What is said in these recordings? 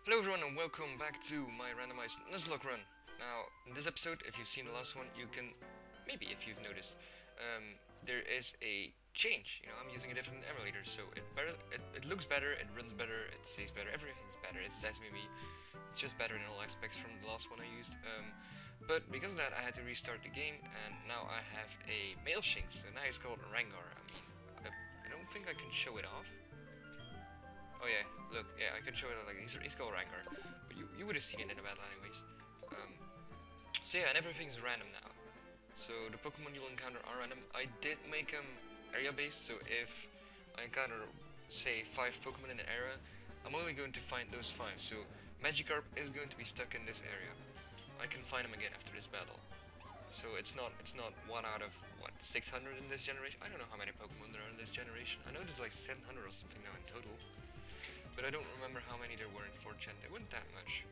Hello everyone and welcome back to my randomized Nuzlocke run. Now, in this episode, if you've seen the last one, you can, maybe if you've noticed, there is a change. You know, I'm using a different emulator, so it looks better, it runs better, it stays better, everything's better. It says maybe it's just better in all aspects from the last one I used. But because of that, I had to restart the game, and now I have a male Shinx, so now he's called Rangar. I don't think I can show it off. Oh yeah, look, yeah, I can show it like he's called Rangar, but you would have seen it in a battle anyways. So yeah, and everything's random now. So the Pokemon you'll encounter are random. I did make them area based, so if I encounter, say, 5 Pokemon in an area, I'm only going to find those 5. So Magikarp is going to be stuck in this area. I can find him again after this battle. So it's not 1 out of what 600 in this generation. I don't know how many Pokemon there are in this generation. I know there's like 700 or something now in total. But I don't remember how many there were in 4th gen. There weren't that much.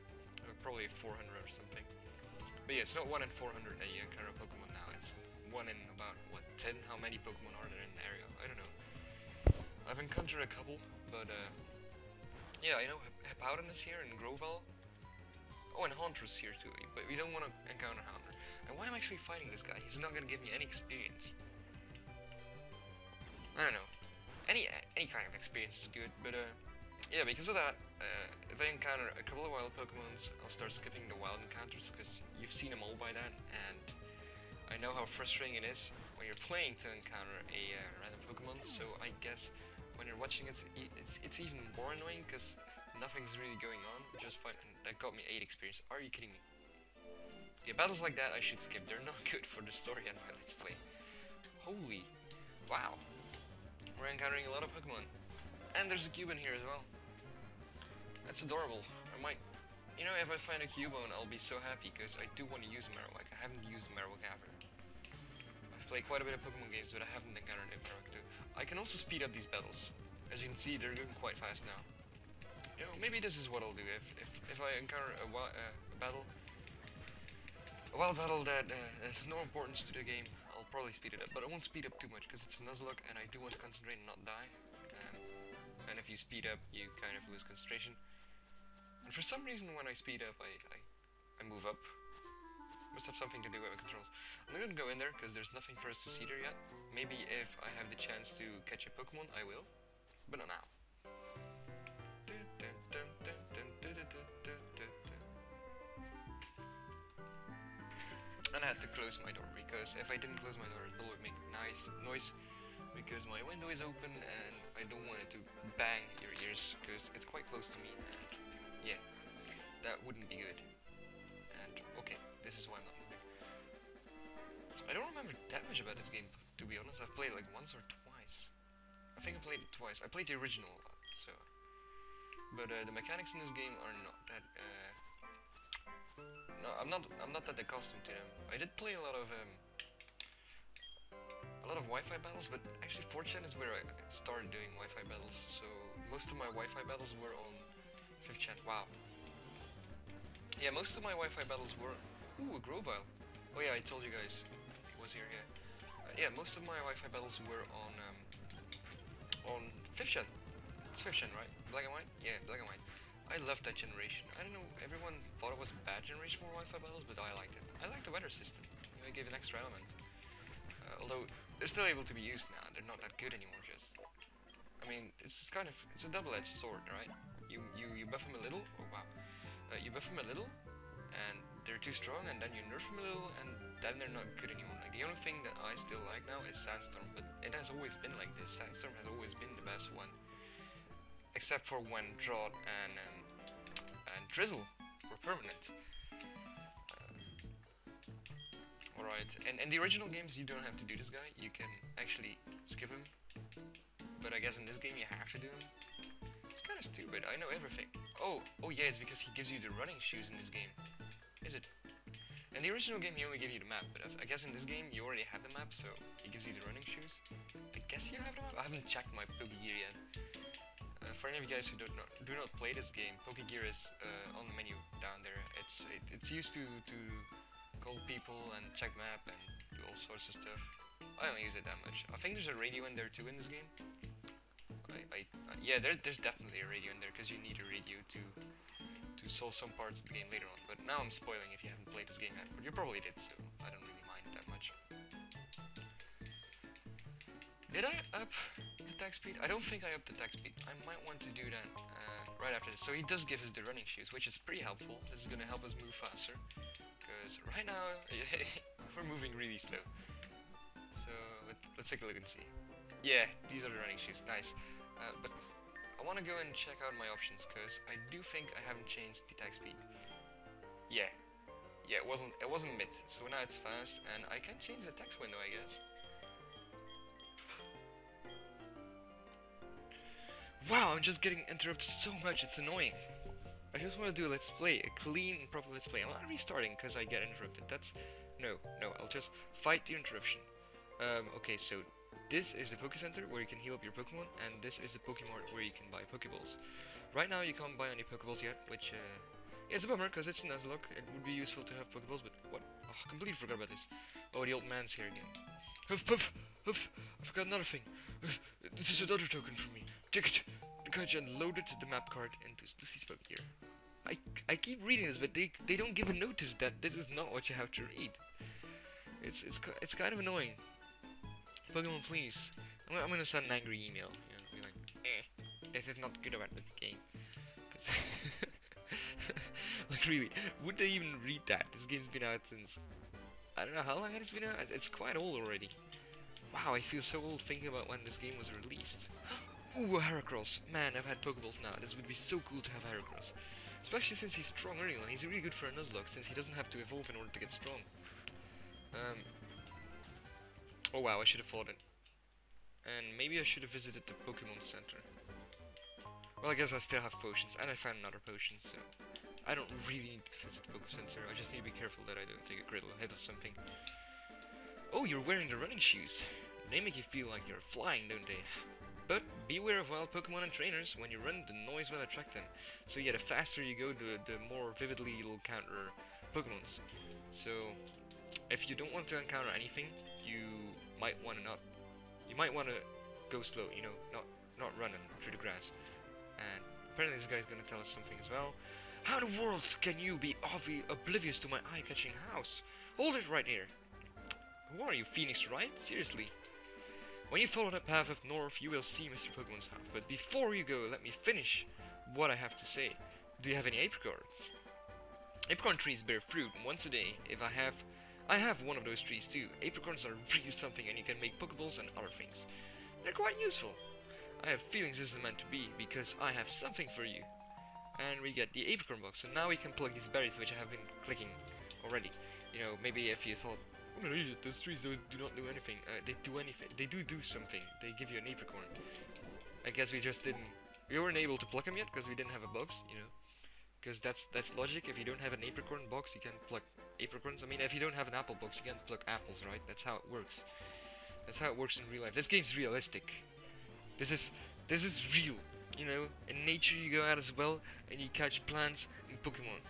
Probably 400 or something. But yeah, it's not 1 in 400 that you encounter Pokemon now. It's 1 in about, what, 10? How many Pokemon are there in the area? I don't know. I've encountered a couple, but yeah, I know Hippowdon is here and Grovyle. Oh, and Haunter's here too, but we don't want to encounter Haunter. And why am I actually fighting this guy? He's not going to give me any experience. I don't know. Any kind of experience is good, but yeah, because of that, if I encounter a couple of wild Pokemons, I'll start skipping the wild encounters, because you've seen them all by then, and I know how frustrating it is when you're playing to encounter a random Pokemon, so I guess when you're watching it, it's even more annoying, because nothing's really going on. Just fine. That got me 8 experience. Are you kidding me? Yeah, battles like that I should skip. They're not good for the story and my Let's Play. Holy, wow. We're encountering a lot of Pokemon. And there's a Cubone here as well. That's adorable. I might, you know, if I find a Cubone, I'll be so happy, because I do want to use Marowak. I haven't used Marowak ever. I've played quite a bit of Pokemon games, but I haven't encountered a Marowak too. I can also speed up these battles. As you can see, they're going quite fast now. You know, maybe this is what I'll do. If I encounter a wild battle that has no importance to the game, I'll probably speed it up. But I won't speed up too much, because it's a Nuzlocke, and I do want to concentrate and not die. And if you speed up, you kind of lose concentration. And for some reason, when I speed up, I move up. Must have something to do with my controls. I'm not gonna go in there, because there's nothing for us to see there yet. Maybe if I have the chance to catch a Pokemon, I will. But not now. And I had to close my door, because if I didn't close my door, it would make nice noise. Because my window is open, and I don't want it to bang your ears, because it's quite close to me, and yeah, that wouldn't be good. And okay, this is why I'm not moving. I don't remember that much about this game, to be honest. I've played it like once or twice. I think I played it twice. I played the original a lot, so. But the mechanics in this game are not that. No, I'm not that accustomed to them. I did play a lot of Wi-Fi battles, but actually 4th gen is where I started doing Wi-Fi battles. So most of my Wi-Fi battles were on 5th gen. Wow. Yeah, most of my Wi-Fi battles were. Ooh, a Grovyle. Oh yeah, I told you guys it was here. Yeah. Yeah, most of my Wi-Fi battles were on 5th gen. It's 5th gen, right? Black and white? Yeah, black and white. I loved that generation. I don't know, everyone thought it was a bad generation for Wi-Fi battles, but I liked it. I liked the weather system. You know, it gave an extra element. Although they're still able to be used now. They're not that good anymore. Just, I mean, it's a double-edged sword, right? You buff them a little. Oh wow. You buff them a little, and they're too strong, and then you nerf them a little, and then they're not good anymore. Like, the only thing that I still like now is Sandstorm, but it has always been like this. Sandstorm has always been the best one. Except for when Drought and Drizzle were permanent. Alright, and in the original games you don't have to do this guy, you can actually skip him. But I guess in this game you have to do him. It's kind of stupid, I know everything. Oh yeah, it's because he gives you the running shoes in this game. Is it? In the original game he only gave you the map, but I guess in this game you already have the map, so he gives you the running shoes. I guess you have the map? I haven't checked my Pokegear yet. For any of you guys who do not play this game, Pokegear is on the menu down there. It's used to call people and check map and do all sorts of stuff. I don't use it that much. I think there's a radio in there too in this game. Yeah, there's definitely a radio in there, because you need a radio to solve some parts of the game later on. But now I'm spoiling if you haven't played this game yet, but you probably did, so I don't really mind that much. Did I up the attack speed? I don't think I upped the attack speed. I might want to do that right after this. So he does give us the running shoes, which is pretty helpful. This is going to help us move faster. Because right now, we're moving really slow. So let's take a look and see. Yeah, these are the running shoes. Nice. But I want to go and check out my options, because I do think I haven't changed the attack speed. Yeah. Yeah, it wasn't mid. So now it's fast, and I can change the text window, I guess. Wow, I'm just getting interrupted so much, it's annoying. I just want to do a let's play, a clean and proper let's play. I'm not restarting because I get interrupted. That's... No, I'll just fight the interruption. Okay, so this is the Poké Center where you can heal up your Pokemon, and this is the Pokemart where you can buy Pokeballs. Right now you can't buy any Pokeballs yet, which yeah, it's a bummer because it's a Nuzlocke. It would be useful to have Pokeballs, but what? Oh, I completely forgot about this. Oh, the old man's here again. Huff, puff, huff, I forgot another thing. This is another token for me. Ticket. The Kajan loaded the map card into Sloesty's Poké here. I keep reading this, but they don't give a notice that this is not what you have to read. It's kind of annoying. Pokemon, please. I'm gonna send an angry email. You know, be like, this is not good about this game. Like really, would they even read that? This game's been out since I don't know how long it's been out. It's quite old already. Wow, I feel so old thinking about when this game was released. Ooh, a Heracross. Man, I've had Pokeballs now. This would be so cool to have Heracross. Especially since he's strong early on. He's really good for a Nuzlocke since he doesn't have to evolve in order to get strong. Oh wow, I should have fought it. And maybe I should have visited the Pokemon Center. Well, I guess I still have potions, and I found another potion, so... I don't really need to visit the Pokemon Center. I just need to be careful that I don't take a critical hit or something. Oh, you're wearing the running shoes. They make you feel like you're flying, don't they? But beware of wild Pokemon and trainers. When you run, the noise will attract them. So yeah, the faster you go, the more vividly you'll encounter Pokemons. So if you don't want to encounter anything, you might want to go slow. You know, not running through the grass. And apparently this guy's gonna tell us something as well. How in the world can you be oblivious to my eye-catching house? Hold it right here. Who are you, Phoenix, right? Seriously. When you follow the path of north, you will see Mr. Pokemon's house. But before you go, let me finish what I have to say. Do you have any apricots? Apricorn trees bear fruit once a day. If I have one of those trees too. Apricorns are really something, and you can make Pokeballs and other things. They're quite useful. I have feelings this is meant to be, because I have something for you. And we get the apricorn box, so now we can plug these berries, which I have been clicking already. You know, maybe if you thought, oh my god, those trees do not do anything. They do anything. They do something. They give you an apricorn. I guess we just didn't. We weren't able to pluck them yet because we didn't have a box. You know, because that's logic. If you don't have an apricorn box, you can't pluck apricorns. I mean, if you don't have an apple box, you can't pluck apples, right? That's how it works. That's how it works in real life. This game's realistic. This is real. You know, in nature you go out as well and you catch plants and Pokemon.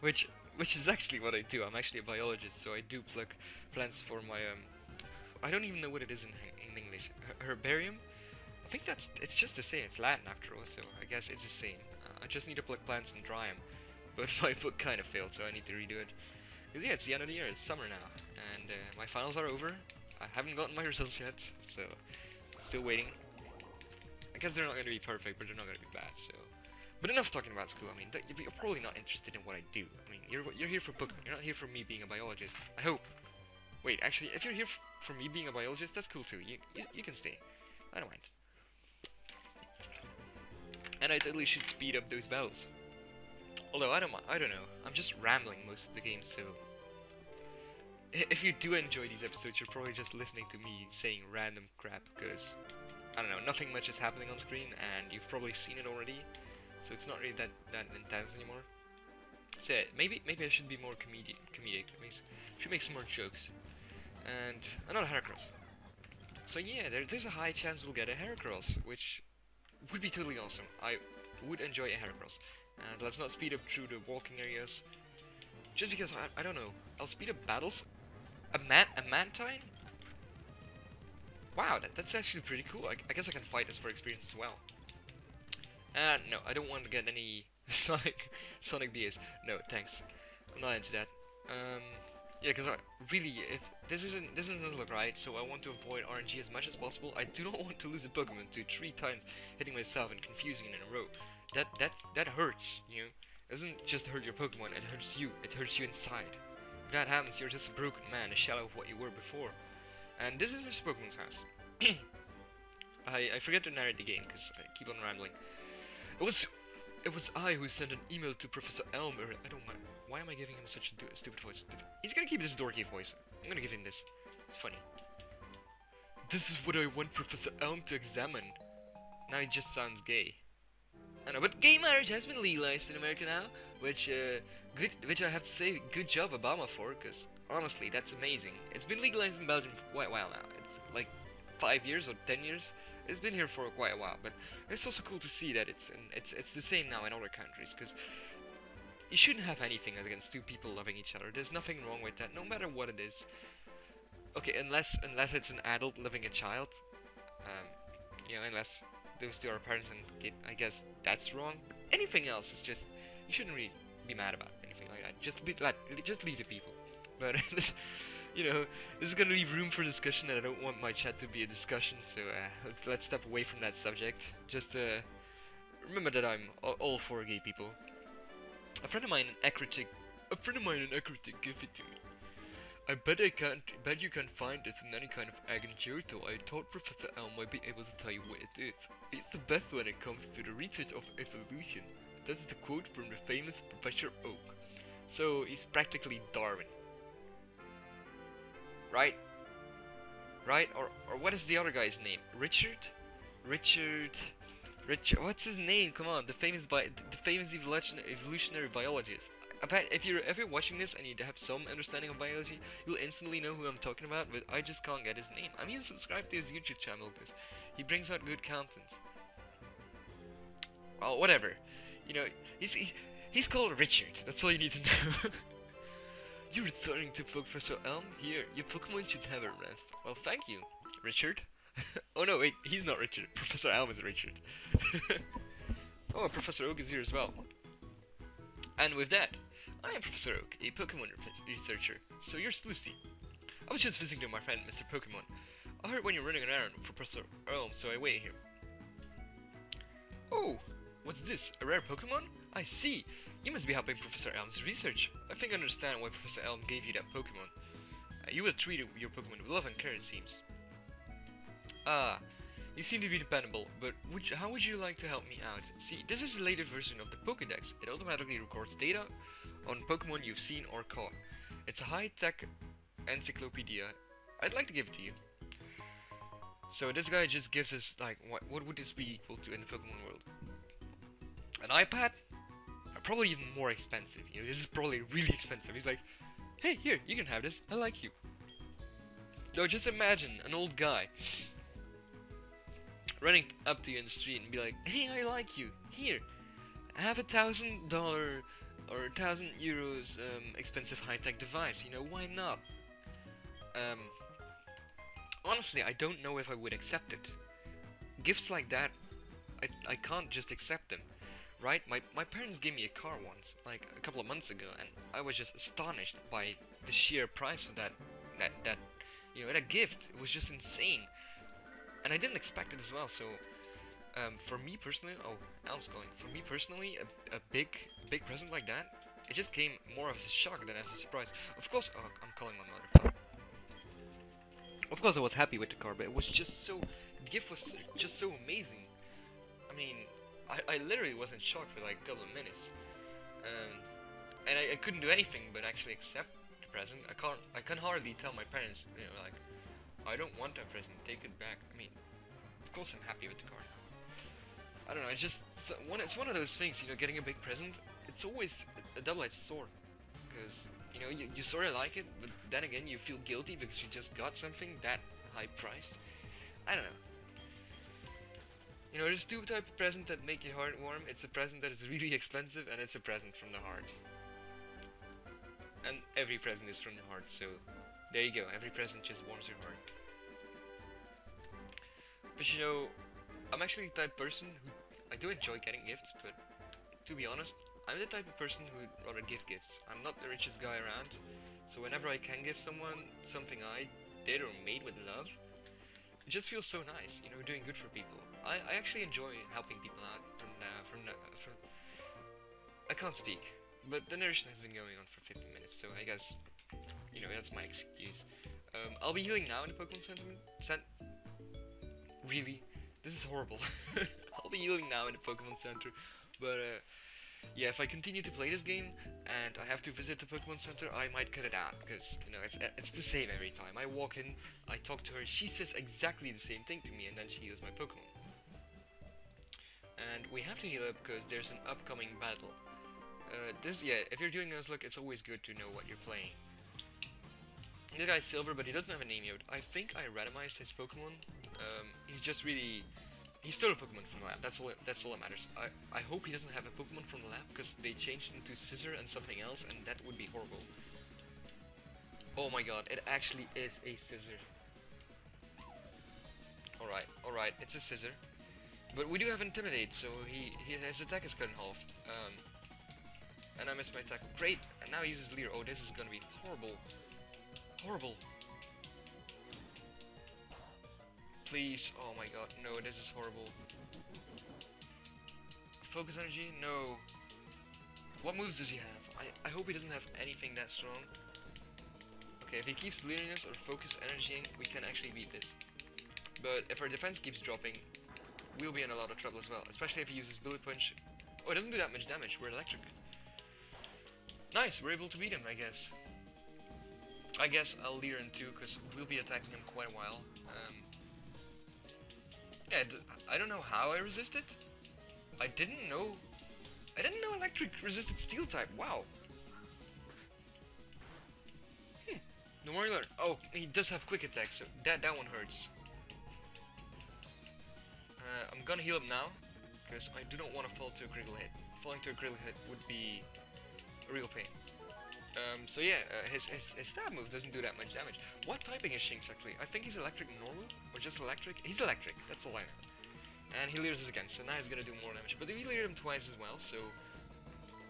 Which is actually what I do. I'm actually a biologist, so I do pluck plants for my I don't even know what it is in English. Herbarium? I think it's just the same. It's Latin after all, so I guess it's the same. I just need to pluck plants and dry them. But my book kind of failed, so I need to redo it. Because yeah, it's the end of the year. It's summer now, and my finals are over. I haven't gotten my results yet, so still waiting. I guess they're not going to be perfect, but they're not going to be bad, so... But enough talking about school. I mean, you're probably not interested in what I do. I mean, you're here for Pokemon. You're not here for me being a biologist. I hope. Wait, actually, if you're here for me being a biologist, that's cool too. You can stay. I don't mind. And I totally should speed up those battles. Although, I don't know. I'm just rambling most of the game, so... If you do enjoy these episodes, you're probably just listening to me saying random crap, because... I don't know, nothing much is happening on screen, and you've probably seen it already. So it's not really that intense anymore. So yeah, maybe I should be more comedic. I should make some more jokes. And another Heracross. So yeah, there's a high chance we'll get a Heracross, which would be totally awesome. I would enjoy a Heracross. And let's not speed up through the walking areas. Just because, I don't know, I'll speed up battles. A Mantine? Wow, that's actually pretty cool. I guess I can fight this for experience as well. No, I don't want to get any Sonic BS. No, thanks. I'm not into that. Yeah, because I really, if this isn't Nuzlocke, right? So I want to avoid RNG as much as possible. I do not want to lose a Pokemon to 3 times hitting myself and confusing it in a row. That hurts, you know. It doesn't just hurt your Pokemon, it hurts you. It hurts you inside. If that happens, you're just a broken man, a shadow of what you were before. And this is Mr. Pokemon's house. I forget to narrate the game because I keep on rambling. It was I who sent an email to Professor Elm. I don't mind. Why am I giving him such a stupid voice? But he's gonna keep this dorky voice. I'm gonna give him this. It's funny. This is what I want Professor Elm to examine. Now he just sounds gay. I know, but gay marriage has been legalized in America now, which I have to say, good job Obama for, because honestly, that's amazing. It's been legalized in Belgium for quite a while now. It's like 5 years or 10 years. It's been here for quite a while, but it's also cool to see that it's the same now in other countries, because you shouldn't have anything against two people loving each other. There's nothing wrong with that, no matter what it is. Okay, unless it's an adult loving a child, you know, unless those two are parents and kid, I guess that's wrong. But anything else is just, you shouldn't really be mad about anything like that. Just leave the people. But you know, this is gonna leave room for discussion, and I don't want my chat to be a discussion. So let's step away from that subject. Just remember that I'm all for gay people. A friend of mine, an critic gave it to me. I bet you can't find it in any kind of Agentjoto. I thought Professor Elm might be able to tell you what it is. It's the best when it comes to the research of evolution. That's the quote from the famous Professor Oak. So he's practically Darwin. Right? Right? Or what is the other guy's name? Richard, what's his name? Come on, the famous evolutionary biologist. I bet if you're ever watching this and you have some understanding of biology, you'll instantly know who I'm talking about, but I just can't get his name. I'm even subscribed to his YouTube channel because he brings out good content. Well, whatever. You know, he's called Richard. That's all you need to know. You're returning to Professor Elm? Here, your Pokemon should have a rest. Well, thank you, Richard. Oh no, wait, he's not Richard. Professor Elm is Richard. Oh, Professor Oak is here as well. And with that, I am Professor Oak, a Pokemon researcher. So you're Sloesty. I was just visiting my friend, Mr. Pokemon. I heard when you're running an errand for Professor Elm, so I waited here. Oh, what's this? A rare Pokemon? I see. You must be helping Professor Elm's research. I think I understand why Professor Elm gave you that Pokemon. You will treat your Pokemon with love and care, it seems. Ah, you seem to be dependable, but how would you like to help me out? See, this is the latest version of the Pokédex. It automatically records data on Pokemon you've seen or caught. It's a high-tech encyclopedia. I'd like to give it to you. So this guy just gives us, like, what would this be equal to in the Pokemon world? An iPad? Probably even more expensive. You know, this is probably really expensive. He's like, hey, here, you can have this. I like you. No, just imagine an old guy running up to you in the street and be like, hey, I like you. Here, have $1,000 or €1,000 expensive high-tech device. You know, why not? Honestly, I don't know if I would accept it. Gifts like that, I can't just accept them. Right? My parents gave me a car once, like a couple of months ago, and I was just astonished by the sheer price of that you know, that gift. It was just insane. And I didn't expect it as well, so for me personally, oh, Elm's calling. For me personally, a big present like that, it just came more as a shock than as a surprise. Of course, oh, I'm calling my mother. Of course I was happy with the car, but it was just so, the gift was just so amazing. I mean, I literally was in shock for like a couple of minutes, and I couldn't do anything but actually accept the present. I can hardly tell my parents, you know, like, I don't want that present, take it back. I mean, of course I'm happy with the car. I don't know, it's just it's one of those things, you know, getting a big present. It's always a double-edged sword, because you know you sort of like it, but then again you feel guilty because you just got something that high priced. I don't know. You know, there's two types of presents that make your heart warm. It's a present that is really expensive, and it's a present from the heart. And every present is from the heart, so there you go. Every present just warms your heart. But you know, I'm actually the type of person who I do enjoy getting gifts, but to be honest, I'm the type of person who'd rather give gifts. I'm not the richest guy around, so whenever I can give someone something I did or made with love, it just feels so nice, you know, doing good for people. I actually enjoy helping people out from I can't speak, but the narration has been going on for 15 minutes, so I guess, you know, that's my excuse. I'll be healing now in the Pokemon Center. Really? This is horrible. I'll be healing now in the Pokemon Center, but yeah, if I continue to play this game and I have to visit the Pokemon Center, I might cut it out, because, you know, it's the same every time. I walk in, I talk to her, she says exactly the same thing to me, and then she heals my Pokemon. And we have to heal up because there's an upcoming battle. Yeah, if you're doing Nuzlocke, it's always good to know what you're playing. This guy's silver, but he doesn't have a name yet. I think I randomized his Pokemon. He's just really... He stole a Pokemon from the lab, that's all that matters. I hope he doesn't have a Pokemon from the lab, because they changed into Scissor and something else, and that would be horrible. Oh my god, it actually is a Scissor. Alright, it's a Scissor. But we do have Intimidate, so his attack is cut in half. And I missed my tackle. Great! And now he uses Leer. Oh, this is gonna be horrible. Horrible. Please. Oh my god. No, this is horrible. Focus energy? No. What moves does he have? I hope he doesn't have anything that strong. Okay, if he keeps leering us or focus energying, we can actually beat this. But if our defense keeps dropping, we'll be in a lot of trouble as well. Especially if he uses Bullet Punch. Oh, it doesn't do that much damage. We're electric. Nice, we're able to beat him, I guess. I guess I'll leer him too, because we'll be attacking him quite a while. Yeah, I don't know how I resisted. I didn't know electric resisted steel type. Wow. The more you learn. Oh, he does have quick attack, so that one hurts. I'm gonna heal him now, because I do not want to fall to a critical hit. Falling to a critical hit would be a real pain. So yeah, his stab move doesn't do that much damage. What typing is Shinx actually? I think he's electric normal, or just electric? He's electric, that's all I know. And he leers us again, so now he's gonna do more damage. But we leered him twice as well, so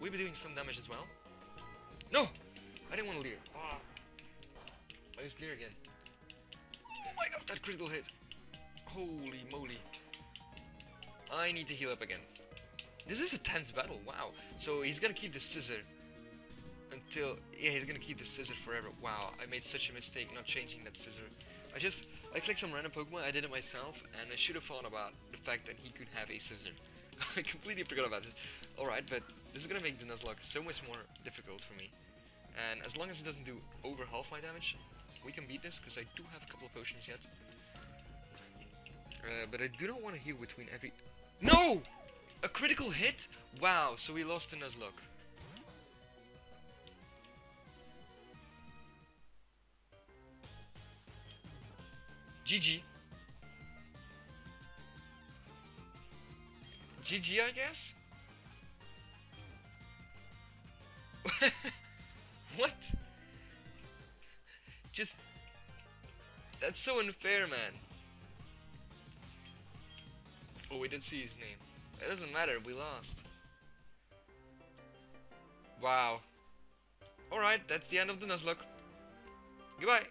we'll be doing some damage as well. No! I didn't want to leer. I used leer again. Oh my god, that critical hit! Holy moly. I need to heal up again. This is a tense battle, wow. So he's gonna keep the Scissor until... Yeah, he's gonna keep the Scissor forever. Wow, I made such a mistake not changing that Scissor. I clicked some random Pokemon, I did it myself, and I should have thought about the fact that he could have a Scissor. I completely forgot about it. Alright, but this is gonna make the Nuzlocke so much more difficult for me. And as long as it doesn't do over half my damage, we can beat this, because I do have a couple of potions yet. But I do not want to heal between every... No! A critical hit? Wow, so we lost the Nuzlocke. GG. GG, I guess? What? Just... That's so unfair, man. Oh, we did see his name. It doesn't matter, we lost. Wow. Alright, that's the end of the Nuzlocke. Goodbye.